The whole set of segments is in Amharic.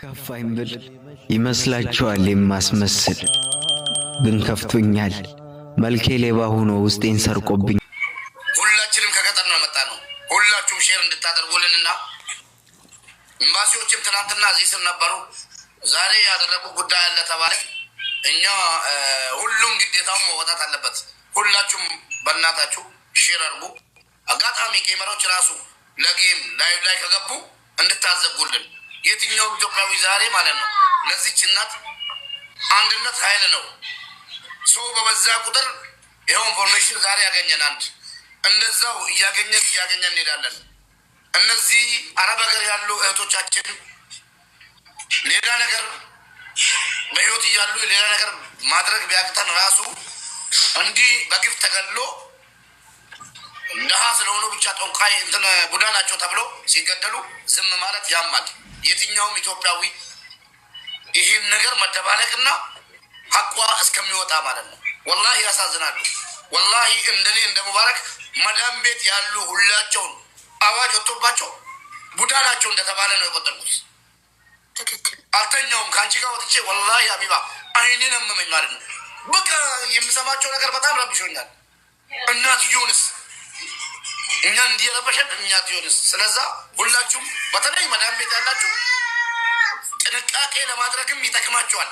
ከፋኝ ብል ይመስላችኋል የማስመስል ግን ከፍቶኛል። መልኬ ሌባ ሆኖ ውስጤን ሰርቆብኝ። ሁላችንም ከገጠር ነው መጣ ነው። ሁላችሁም ሼር እንድታደርጉልንና ኤምባሲዎችም ትናንትና እዚህ ስር ነበሩ። ዛሬ ያደረጉ ጉዳይ አለ ተባለ። እኛ ሁሉም ግዴታውን መወጣት አለበት። ሁላችሁም በእናታችሁ ሼር አድርጉ። አጋጣሚ ጌመሮች ራሱ ለጌም ላይ ከገቡ እንድታዘጉልን የትኛውም ኢትዮጵያዊ ዛሬ ማለት ነው ለዚች እናት አንድነት ኃይል ነው። ሰው በበዛ ቁጥር ይኸው ኢንፎርሜሽን ዛሬ ያገኘን አንድ እንደዛው እያገኘን እንሄዳለን። እነዚህ አረብ ሀገር ያሉ እህቶቻችን ሌላ ነገር በህይወት እያሉ ሌላ ነገር ማድረግ ቢያቅተን ራሱ እንዲህ በግፍ ተገሎ ደሃ ስለሆኑ ብቻ ጠንቋይ እንትን ቡዳ ናቸው ተብሎ ሲገደሉ ዝም ማለት ያማል። የትኛውም ኢትዮጵያዊ ይህን ነገር መደባለቅና ሀቋ እስከሚወጣ ማለት ነው። ወላሂ ያሳዝናሉ። ወላሂ እንደኔ እንደ ሙባረክ መዳም ቤት ያሉ ሁላቸውን አዋጅ ወጥቶባቸው ቡዳ ናቸው እንደተባለ ነው የቆጠርኩት። አልተኛውም ከአንቺ ጋር ወጥቼ ወላሂ አቢባ አይኔን አመመኝ ማለት ነው። በቃ የምሰማቸው ነገር በጣም ረብሾኛል። እናትየውንስ እኛን እንዲረበሸን እናትየውንስ። ስለዛ ሁላችሁም በተለይ መዳም ቤት ያላችሁ ጥንቃቄ ለማድረግም ይጠቅማችኋል።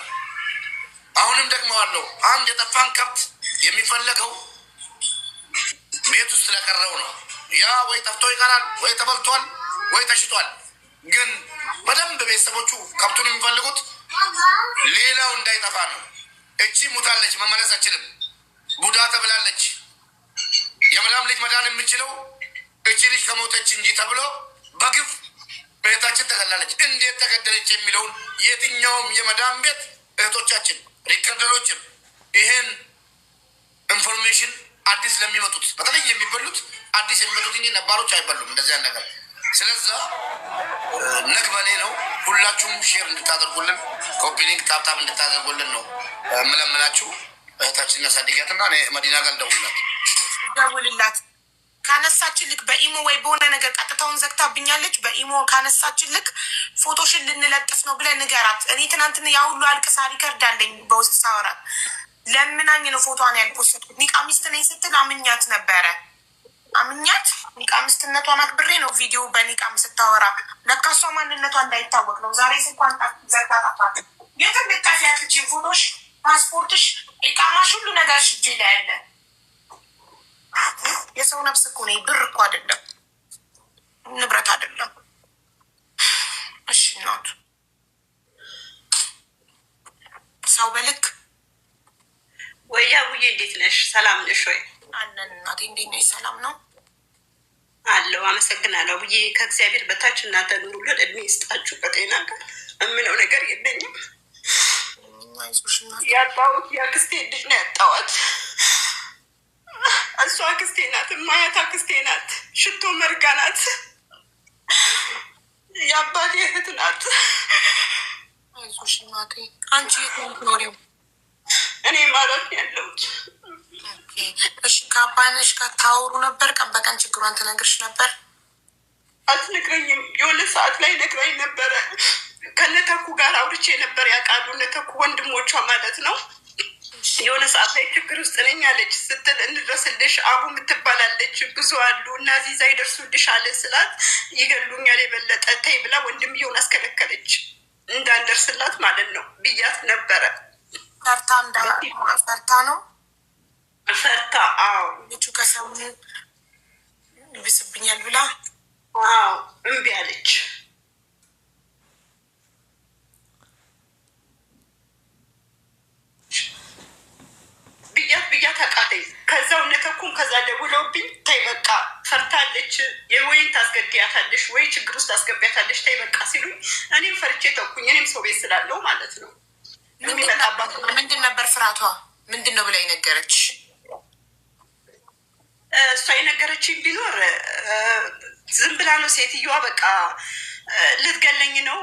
አሁንም ደግመዋለሁ፣ አንድ የጠፋን ከብት የሚፈለገው ቤት ውስጥ ስለቀረው ነው። ያ ወይ ጠፍቶ ይቀራል፣ ወይ ተበልቷል፣ ወይ ተሽጧል። ግን በደንብ ቤተሰቦቹ ከብቱን የሚፈልጉት ሌላው እንዳይጠፋ ነው። እቺ ሙታለች፣ መመለስ አችልም፣ ቡዳ ተብላለች። የመዳም ልጅ መዳን የምችለው እቺ ልጅ ከሞተች እንጂ ተብሎ በግፍ ቤታችን ተገላለች። እንዴት ተገደለች የሚለውን የትኛውም የመዳም ቤት እህቶቻችን ሪከርደሮችም ይሄን ኢንፎርሜሽን አዲስ ለሚመጡት በተለይ የሚበሉት አዲስ የሚመጡት እንጂ ነባሮች አይበሉም እንደዚያ ነገር። ስለዛ ነግበኔ ነው። ሁላችሁም ሼር እንድታደርጉልን ኮፒሊንግ ታብታብ እንድታደርጉልን ነው የምለምናችሁ። እህታችን ያሳድጊያትና መዲና ጋር ደውልላት። ካነሳችን ልክ በኢሞ ወይ በሆነ ነገር ቀጥታውን ዘግታብኛለች። በኢሞ ካነሳችን ልክ ፎቶሽን ልንለጥፍ ነው ብለን ንገራት። እኔ ትናንትና ያ ሁሉ አልቅሳ ሪከርድ አለኝ በውስጥ ሳወራት ለምናኝ ነው ፎቶዋን ያልፖስትኩት። ኒቃ ሚስት ነኝ ስትል አምኛት ነበረ። አምኛት ኒቃ ሚስትነቷን አክብሬ ነው ቪዲዮ በኒቃም ስታወራ ለካሷ ማንነቷ እንዳይታወቅ ነው። ዛሬ ስልኳን ዘግታ ጠፋት። የትም ልጠፊያት ልጅ ፎቶሽ፣ ፓስፖርትሽ፣ ኢቃማሽ ሁሉ ነገር ሽጄ ላይ ያለ የሰው ነፍስ እኮ ነው። ብር እኮ አይደለም፣ ንብረት አይደለም። እሺ እናቱ ሰው በልክ ወይ አቡዬ እንዴት ነሽ? ሰላም ነሽ ወይ? አለን እናቴ እንዴት ነሽ? ሰላም ነው አለው። አመሰግናለሁ አቡዬ። ከእግዚአብሔር በታች እናንተ ኑሩልን፣ እድሜ ይስጣችሁ። ከጤና ጋር የምለው ነገር የለኝም። ያጣሁት የአክስቴ ልጅ ነው ያጣሁት። እሷ አክስቴ ናት፣ ማያት አክስቴ ናት፣ ሽቶ መርጋ ናት፣ የአባቴ እህት ናት። አይዞሽ እናቴ። አንቺ የት ነው የምትኖሪው? እኔ ማለት ያለሁት። እሺ ከአባነሽ ጋር ታወሩ ነበር? ቀን በቀን ችግሯን ትነግርሽ ነበር? አትነግረኝም። የሆነ ሰዓት ላይ ነግራኝ ነበረ። ከነተኩ ጋር አውርቼ ነበር። ያውቃሉ እነተኩ ወንድሞቿ ማለት ነው። የሆነ ሰዓት ላይ ችግር ውስጥ ነኝ አለች ስትል እንድረስልሽ አቡ የምትባላለች ብዙ አሉ እና ዚዛ ይደርሱልሽ አለ ስላት ይገሉኛል የበለጠ ተይ ብላ ወንድምየውን አስከለከለች እንዳንደርስላት ማለት ነው ብያት ነበረ። ፈርታ ነው ፈርታ። አዎ ልጁ ከሰሙ ይብስብኛል ብላ አዎ እምቢ አለች። ብያት አቃተኝ። ከዛው እነተኩም ከዛ ደውለውብኝ ተይ በቃ ፈርታለች፣ የወይን ታስገድያታለሽ ወይ ችግር ውስጥ ታስገቢያታለሽ ተይ በቃ ሲሉኝ እኔም ፈርቼ ተኩኝ። እኔም ሰው ቤት ስላለው ማለት ነው። የሚመጣባት ምንድን ነበር ፍርሃቷ? ምንድን ነው ብላ የነገረች? እሷ የነገረችኝ ቢኖር ዝም ብላ ነው ሴትዮዋ። በቃ ልትገለኝ ነው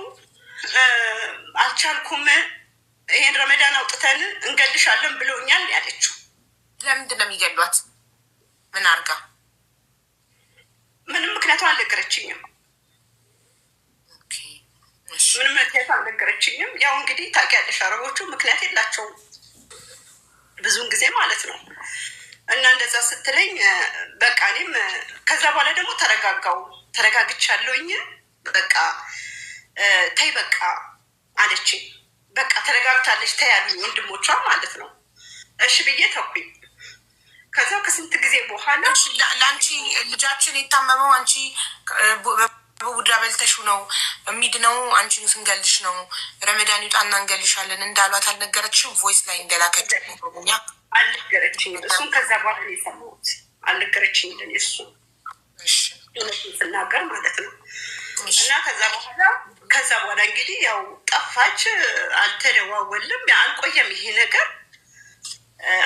አልቻልኩም፣ ይሄን ረመዳን አውጥተን እንገልሻለን ብሎኛል ያለችው። ለምንድን ነው የሚገሏት? ምን አርጋ? ምንም ምክንያቱም አልነገረችኝም። ምንም ምክንያት አልነገረችኝም። ያው እንግዲህ ታውቂያለሽ አረቦቹ ምክንያት የላቸውም ብዙውን ጊዜ ማለት ነው። እና እንደዛ ስትለኝ በቃ እኔም ከዛ በኋላ ደግሞ ተረጋግቻለሁኝ። በቃ ተይ በቃ አለችኝ። በቃ ተረጋግታለች ተይ ያሉኝ ወንድሞቿ ማለት ነው። እሺ ብዬ ተኩኝ። ከዛ ከስንት ጊዜ በኋላ ለአንቺ ልጃችን የታመመው አንቺ በቡድራ በልተሹ ነው የሚድ ነው አንቺን ስንገልሽ ነው ረመዳን ይውጣና እንገልሻለን እንዳሏት አልነገረችም? ቮይስ ላይ እንደላከችው አልነገረችኝ። እሱም ከዛ በኋላ ነው የሰማሁት። አልነገረችኝ ለኔ እሱ እውነቱን ስናገር ማለት ነው። እና ከዛ በኋላ እንግዲህ ያው ጠፋች፣ አልተደዋወልም፣ አልቆየም ይሄ ነገር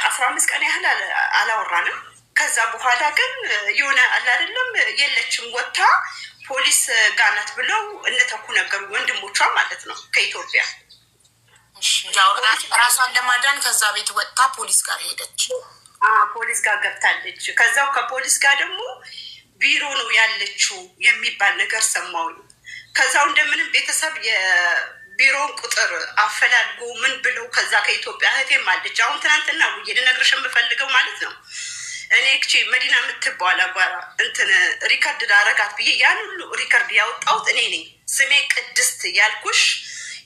15 ቀን ያህል አላወራንም። ከዛ በኋላ ግን የሆነ አላደለም የለችም ወጥታ ፖሊስ ጋናት ብለው እነተኩ ነገሩ ወንድሞቿ ማለት ነው ከኢትዮጵያ። ራሷን ለማዳን ከዛ ቤት ወጥታ ፖሊስ ጋር ሄደች። ፖሊስ ጋር ገብታለች። ከዛው ከፖሊስ ጋር ደግሞ ቢሮ ነው ያለችው የሚባል ነገር ሰማሁኝ። ከዛው እንደምንም ቤተሰብ የቢሮውን ቁጥር አፈላልጎ ምን ብለው ከዛ ከኢትዮጵያ እህቴም አለች። አሁን ትናንትና ውዬ ልነግርሽ የምፈልገው ማለት ነው እኔ መዲና የምትባል አጓራ እንትን ሪከርድ ላረጋት ብዬ ያን ሁሉ ሪከርድ ያወጣሁት እኔ ነኝ። ስሜ ቅድስት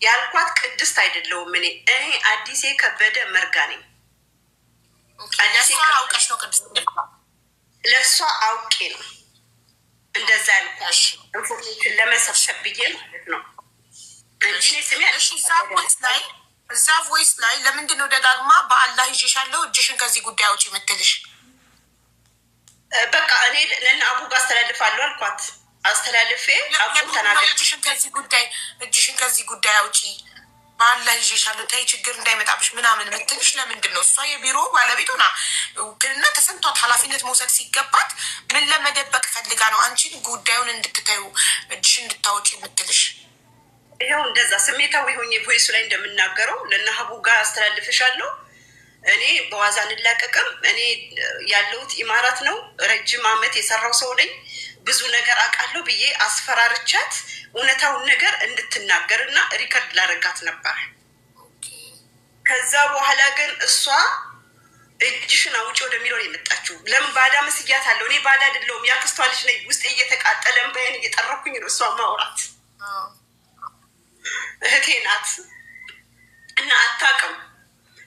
ያልኳት ቅድስት አይደለሁም። እኔ አዲሴ ከበደ መርጋ ነኝ። አውቀሽ ነው ቅድስት? ለእሷ አውቄ ነው እንደዛ ያልኳት ኢንፎርሜሽን ለመሰብሰብ ብዬ ማለት ነው እንጂ ስሜ እዛ ቮይስ ላይ ለምንድን ነው ደጋግማ በአላህ ይዤሻለሁ እጅሽን ከዚህ ጉዳይ አውጪ የምትልሽ? በቃ እኔ ለእነ አቡ ጋር አስተላልፋለሁ አልኳት። አስተላልፌ አቡ ተናገር እጅሽን ከዚህ ጉዳይ አውጪ በአላህ ይዤሻለሁ ተይ ችግር እንዳይመጣብሽ ምናምን የምትልሽ ለምንድን ነው? እሷ የቢሮ ባለቤት ሆና ውክልና ተሰምቷት ኃላፊነት መውሰድ ሲገባት ምን ለመደበቅ ፈልጋ ነው አንቺን ጉዳዩን እንድትተዩ እጅሽን እንድታወጪ የምትልሽ? ይኸው እንደዛ ስሜታዊ ሆኜ ቮይሱ ላይ እንደምናገረው ለእነ አቡ ጋር አስተላልፍሻለሁ። እኔ በዋዛ እንላቀቅም። እኔ ያለሁት ኢማራት ነው። ረጅም ዓመት የሰራው ሰው ነኝ። ብዙ ነገር አውቃለሁ ብዬ አስፈራርቻት እውነታውን ነገር እንድትናገር እና ሪከርድ ላረጋት ነበር። ከዛ በኋላ ግን እሷ እጅሽን አውጪ ወደሚለው ነው የመጣችው። ለምን ባዳ መስያት አለው? እኔ ባዳ አይደለሁም። ያክስቷ ልጅ ነኝ። ውስጤ እየተቃጠለም በይን እየጠረኩኝ ነው እሷ ማውራት። እህቴ ናት እና አታውቅም።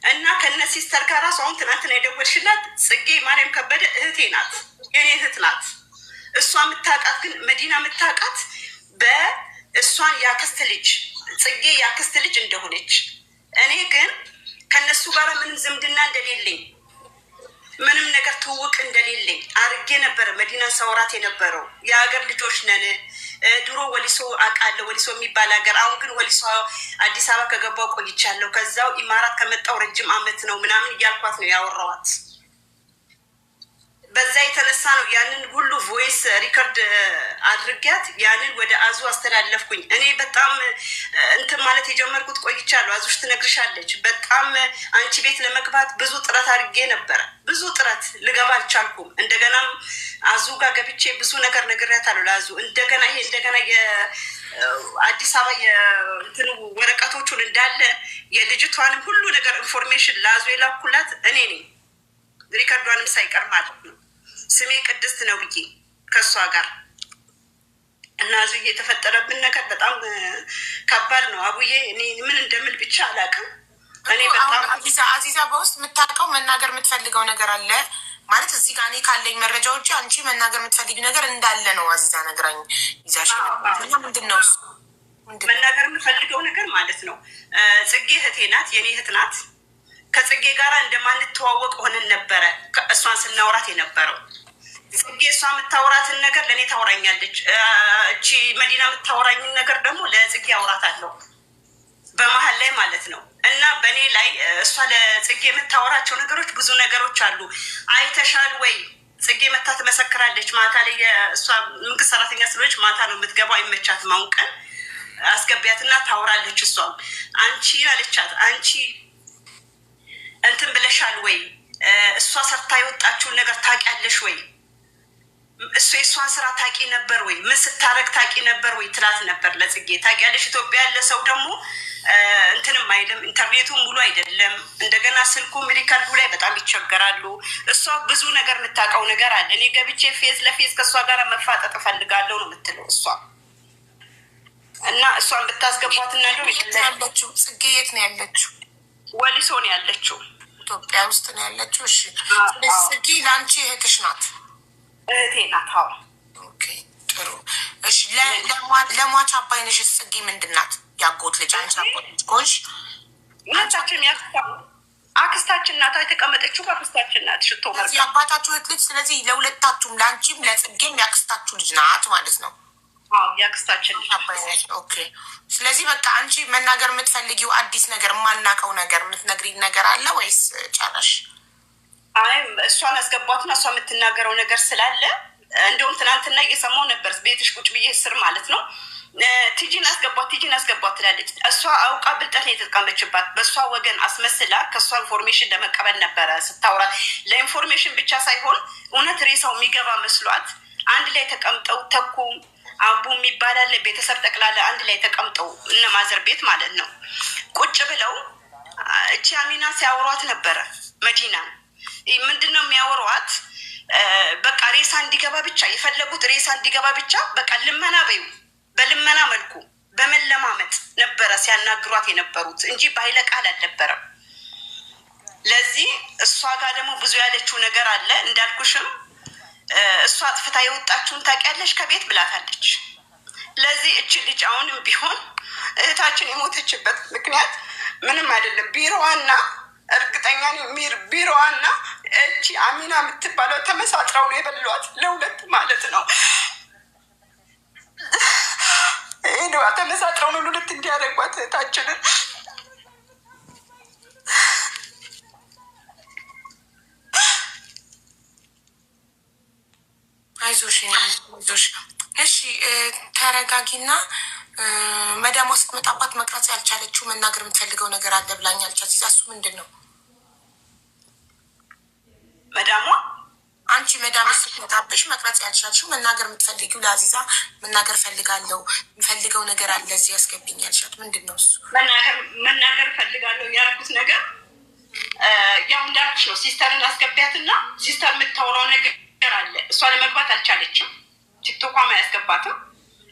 እና ከነ ሲስተር ጋር ራሱ አሁን ትናንትና የደወልሽላት ጽጌ ማርያም ከበደ እህቴ ናት፣ የኔ እህት ናት። እሷ የምታውቃት ግን መዲና የምታውቃት በእሷን ያክስት ልጅ ጽጌ ያክስት ልጅ እንደሆነች፣ እኔ ግን ከነሱ ጋር ምንም ዝምድና እንደሌለኝ ምንም ነገር ትውውቅ እንደሌለኝ አርጌ ነበረ መዲናን ሰውራት የነበረው። የሀገር ልጆች ነን። ድሮ ወሊሶ አውቃለሁ፣ ወሊሶ የሚባል ሀገር። አሁን ግን ወሊሶ አዲስ አበባ ከገባው ቆይቻለሁ። ከዛው ኢማራት ከመጣው ረጅም ዓመት ነው ምናምን እያልኳት ነው ያወራዋት። በዛ የተነሳ ነው ያንን ሁሉ ቮይስ ሪከርድ አድርጊያት ያንን ወደ አዙ አስተላለፍኩኝ። እኔ በጣም እንትን ማለት የጀመርኩት ቆይቻለሁ። አዙሽ ትነግርሻለች። በጣም አንቺ ቤት ለመግባት ብዙ ጥረት አድርጌ ነበረ። ብዙ ጥረት ልገባ አልቻልኩም። እንደገናም አዙ ጋር ገብቼ ብዙ ነገር ነግሬያታለሁ ለአዙ። እንደገና የአዲስ አበባ የእንትኑ ወረቀቶቹን እንዳለ የልጅቷንም ሁሉ ነገር ኢንፎርሜሽን ለአዙ የላኩላት እኔ ነኝ፣ ሪከርዷንም ሳይቀር ማለት ነው። ስሜ ቅድስት ነው ብዬ ከእሷ ጋር እና አዙዬ የተፈጠረብን ነገር በጣም ከባድ ነው። አቡዬ እኔ ምን እንደምል ብቻ አላውቅም። እኔ በጣም አዚዛ በውስጥ የምታውቀው መናገር የምትፈልገው ነገር አለ ማለት እዚህ ጋር እኔ ካለኝ መረጃ ውጭ አንቺ መናገር የምትፈልጊ ነገር እንዳለ ነው አዚዛ ነግራኝ ይዛሽ። ምንድን ነው እሱ? መናገር የምፈልገው ነገር ማለት ነው ጽጌ እህቴ ናት፣ የኔ እህት ናት። ከጽጌ ጋር እንደማንተዋወቅ ሆነን ነበረ እሷን ስናወራት የነበረው። ጽጌ እሷ የምታወራትን ነገር ለእኔ ታወራኛለች። እቺ መዲና የምታወራኝን ነገር ደግሞ ለጽጌ አውራታለሁ በመሀል ላይ ማለት ነው። እና በእኔ ላይ እሷ ለጽጌ የምታወራቸው ነገሮች ብዙ ነገሮች አሉ። አይተሻል ወይ? ጽጌ መታ ትመሰክራለች። ማታ ላይ እሷ መንግስት ሰራተኛ ስለሆነች ማታ ነው የምትገባው፣ አይመቻትም። አሁን ቀን አስገቢያትና ታወራለች። እሷም አንቺ አለቻት፣ አንቺ እንትን ብለሻል ወይ? እሷ ሰርታ የወጣችውን ነገር ታውቂያለሽ ወይ? እሱ የእሷን ስራ ታቂ ነበር ወይ? ምን ስታረግ ታቂ ነበር ወይ ትላት ነበር ለጽጌ። ታውቂያለሽ ኢትዮጵያ ያለ ሰው ደግሞ እንትንም አይልም። ኢንተርኔቱ ሙሉ አይደለም። እንደገና ስልኩ ሪከርዱ ላይ በጣም ይቸገራሉ። እሷ ብዙ ነገር የምታውቀው ነገር አለ። እኔ ገብቼ ፌዝ ለፌዝ ከእሷ ጋር መፋጠጥ እፈልጋለሁ ነው የምትለው እሷ። እና እሷን ብታስገባት እና ያለችው ጽጌ የት ነው ያለችው? ወሊሶ ነው ያለችው። ኢትዮጵያ ውስጥ ነው ያለችው። እሺ ስለዚህ ጽጌ ለአንቺ እህትሽ ናት? እህቴ ናት። አዎ። ኦኬ ጥሩ። እሺ ለሟች አባይነሽ ጽጌ ምንድን ናት? ያጎት ልጅ አንቺ ያጎት ልጅ ኮንሽ? ሁለታችን አክስታችን ናት። የተቀመጠችው በአክስታችን ናት። ሽቶ ማለት የአባታችሁ እህት ልጅ። ስለዚህ ለሁለታችሁም ለአንቺም ለጽጌም ያክስታችሁ ልጅ ናት ማለት ነው? አዎ ያክስታችን ልጅ አባይነሽ። ኦኬ ስለዚህ በቃ አንቺ መናገር የምትፈልጊው አዲስ ነገር የማናውቀው ነገር የምትነግሪኝ ነገር አለ ወይስ ጨረሽ? አይ እሷን አስገባትና እሷ የምትናገረው ነገር ስላለ እንደውም ትናንትና እየሰማው ነበር ቤትሽ ቁጭ ብዬ ስር ማለት ነው። ቲጂን አስገባት ትላለች። እሷ አውቃ ብልጠት ነው የተጠቀመችባት። በእሷ ወገን አስመስላ ከእሷ ኢንፎርሜሽን ለመቀበል ነበረ ስታውራት። ለኢንፎርሜሽን ብቻ ሳይሆን እውነት ሬሳው የሚገባ መስሏት አንድ ላይ ተቀምጠው ተኩ አቡ የሚባላል ቤተሰብ ጠቅላላ አንድ ላይ ተቀምጠው እነ ማዘር ቤት ማለት ነው ቁጭ ብለው እቺ አሚና ሲያወሯት ነበረ። መዲና ምንድነው የሚያወሯት? በቃ ሬሳ እንዲገባ ብቻ የፈለጉት ሬሳ እንዲገባ ብቻ በቃ ልመና በዩ በልመና መልኩ በመለማመጥ ነበረ ሲያናግሯት የነበሩት እንጂ ባይለ ቃል አልነበረም። ለዚህ እሷ ጋር ደግሞ ብዙ ያለችው ነገር አለ። እንዳልኩሽም እሷ አጥፍታ የወጣችውን ታውቂያለሽ ከቤት ብላታለች። ለዚህ እች ልጅ አሁንም ቢሆን እህታችን የሞተችበት ምክንያት ምንም አይደለም። ቢሮዋና እርግጠኛ ቢሮዋና እቺ አሚና የምትባለው ተመሳጥረው ነው የበሏት ለሁለት ማለት ነው። ይሄ ተመሳጥረው ነው ሁለት እንዲያደርጓት እህታችንን። አይዞሽ አይዞሽ። እሺ ተረጋጊና መዳሟ ስትመጣባት መቅረጽ ያልቻለችው መናገር የምትፈልገው ነገር አለ ብላኛለች አዚዛ። እሱ ምንድን ነው? መዳሟ አንቺ መዳም ስትመጣብሽ መቅረጽ ያልቻልሽው መናገር የምትፈልጊው ለአዚዛ መናገር ፈልጋለሁ የምፈልገው ነገር አለ እዚህ ያስገብኝ ያልሻት ምንድን ነው? እሱ መናገር ፈልጋለሁ ያልኩት ነገር ያው እንዳልኩሽ ነው። ሲስተርን አስገቢያትና ሲስተር የምታወራው ነገር አለ። እሷ ለመግባት አልቻለችም። ቲክቶኳም አያስገባትም።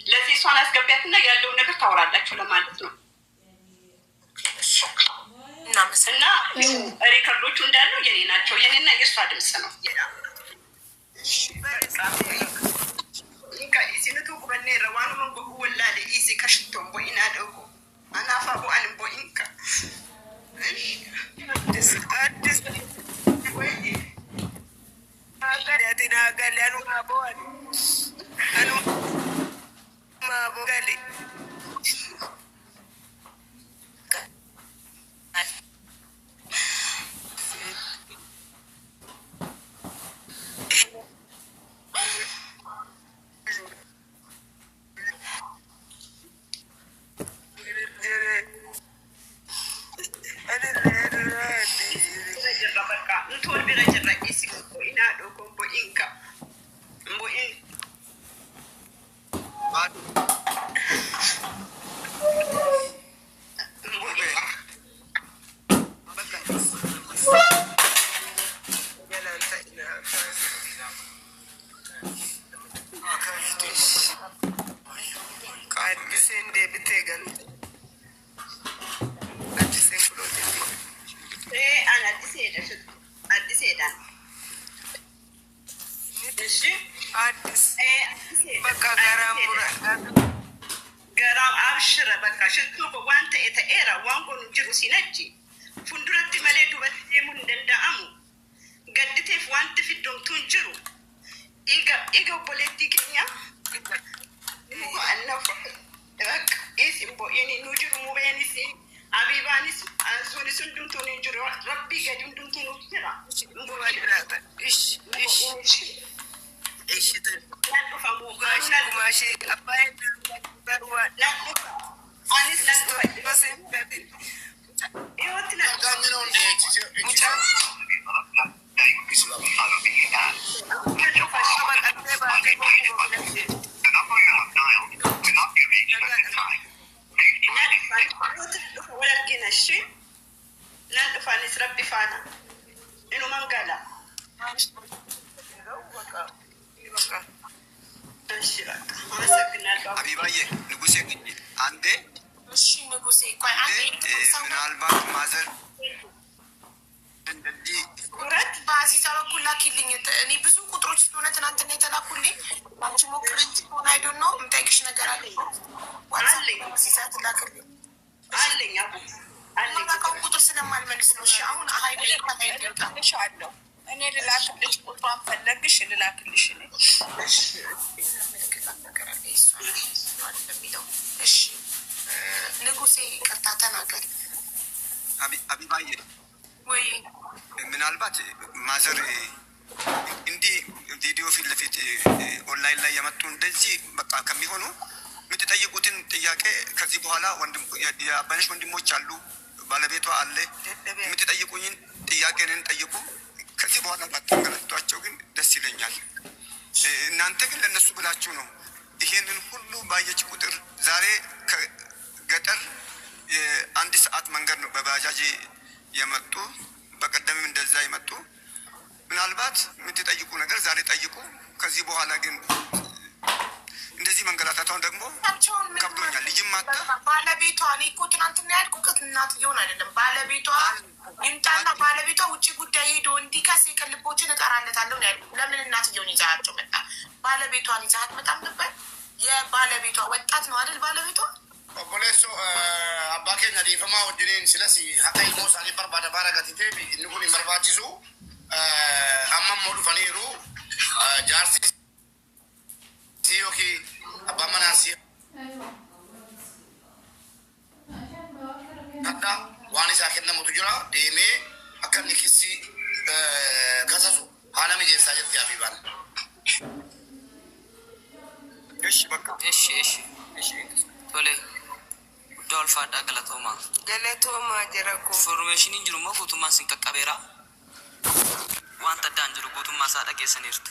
ለዚህ እሷን አስገቢያትና ያለውን ነገር ታወራላችሁ ለማለት ነው። እና ሪከርዶቹ እንዳሉ የኔ ናቸው። የኔና የእሷ ድምፅ ነው። ገራም አብሽረ በቃ ሽቱ ዋንተ የተኤራ ዋንጎን ጅሩ ሲነጂ ፉንዱረት መሌ ዱበት ዴሙን እንደንዳአሙ ገድቴፍ ዋንት ፊዶም ቱንጅሩ ኢገ ቦሌቲ ኬኛ አነፎ በቃ ኢሲምቦ ኢኒ ኑጅሩ ሙቤኒሲ አቢባኒስ አንሱኒስ እንዱንቱን እንጅሩ ረቢ ገዲ እንዱንቱን ውትራ ولكن الشيء نلفاني ربي فانا إنه من قال ሀቢባዬ ንጉሴ አንዴ እሺ ንጉሴ ቆይ አንዴ ምናልባት ማዘር እንደዚህ ቁጥረት በአዚዛ በኩል ላኪልኝ። እኔ ብዙ ቁጥሮች ስለሆነ ትናንትና የተላኩልኝ አንቺ ሞክርች ሆን አይዶን ነው የምጠይቅሽ ነገር አለ አለኝ ሲሳት ላክልኝ አለኝ አለኝ ቁጥር ስለማልመልስ ነው። እሺ አሁን ሀይል አለው እኔ ልላክልሽ ቁጥሯን ፈለግሽ ልላክልሽ እኔ እሺ ንጉሴ ቅርታ ተናገር። ሀቢባዬ ወይ ምናልባት ማዘር እንዲህ ቪዲዮ ፊት ለፊት ኦንላይን ላይ የመጡ እንደዚህ በቃ ከሚሆኑ የምትጠይቁትን ጥያቄ ከዚህ በኋላ የአባነሽ ወንድሞች አሉ፣ ባለቤቷ አለ። የምትጠይቁኝን ጥያቄንን ጠይቁ። ከዚህ በኋላ ባታንገላቷቸው ግን ደስ ይለኛል። እናንተ ግን ለእነሱ ብላችሁ ነው ይሄንን ሁሉ ባየች ቁጥር ዛሬ ከገጠር የአንድ ሰዓት መንገድ ነው በባጃጅ የመጡ፣ በቀደምም እንደዛ የመጡ። ምናልባት የምትጠይቁ ነገር ዛሬ ጠይቁ። ከዚህ በኋላ ግን እንደዚህ መንገላታቷን ደግሞ ከብዶኛል። ልጅም ማታ ባለቤቷ እኔ እኮ ትናንትና ያልኩት እናትየውን አይደለም ባለቤቷ ይምጣና ባለቤቷ ውጭ ጉዳይ ሄዶ እንዲከስ የቅልቦችን እጠራለታለሁ ነው ያልኩት። ለምን እናትየውን ይዛቸው መጣ? ባለቤቷን ይዛት መጣም ነበር። የባለቤቷ ወጣት ነው አይደል? ባለቤቷ ኦቦሌሶ አባኬና ዲፈማ ወድኔን ስለሲ ሀታይ ሞሳኒ በርባደ ባረጋቲቴ ንጉን መርባቺሱ አማም ሞዱ ፈኒሩ ጃርሲ ሲዮኪ አባመናሲ አዳ ዋኒ ሳከነ ሞቱ ጅራ ዴሜ አከኒ ኪሲ ከሰሱ ሀለሚ ጀሳ ጀት ያቢባል። እሺ በቃ እሺ ቶሌ ዶልፋዳ ገለቶማ ጀረኩ ኢንፎርሜሽን እንጅሩማ ጉቱማ ሲንቀቀቤራ ዋንተ ዳንጅሩ ጉቱማ ሳዳ ኬሰኒርቱ